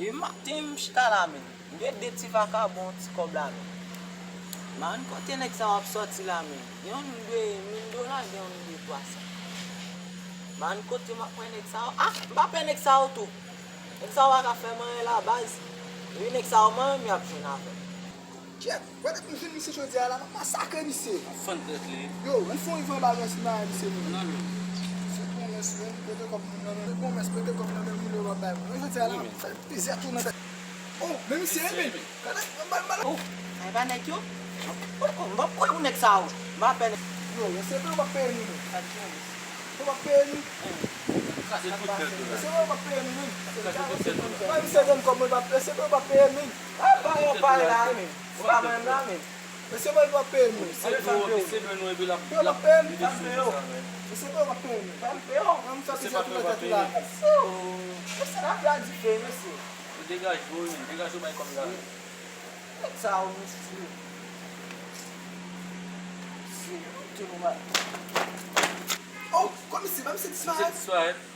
E matin mchita la men. Mwen de ti vagabond ti kob la men. Man kote nek sa wap sorti la men. Yon $1,000 gen $1,300. Man kote ma pren nek sa wap. Mba pen nek sa wap tou. Nek sa wap a fe man la baz. Yon nek sa wap man mi ap jen a fe. Check, wè dek mwen fin misi chodi a la, mwen masakre misi. Fon det li. Yo, mwen fon yon balans nan misi mwen. Nan men. Se kon mwen swen, pwede kom nan men. Se kon mwen spete kom nan men $1,000 mwen chodi a la, fè pizè tou nan te. Oh, men misi e men. Kade, mwen Oh, ay ba nek yo? Mba pou yon nek sa wap. Mba pen nek. Yo, yon se pe wap pe ni men. Se wap pe ni. Kase tout det li. Se wap pe ni men. Kase tout det li. Mwen se den kom mwen wap pe, se wap pe ni. Pa yon pale la men. Wap men la men. Se wap pe ni. Se ben nou e bi la. Se wap pe ni. Se wap pe ni. Kampe yo. Mwen sa Se pizè pa tou pe nan wap te pe la. ni. Mese la plan di fe mese. Dégage bou men. Dégage ou bay kom la. Nek sa wap misi. Si, tout nou man. Oh, kom isi, mwen se disma. Se ti swa et.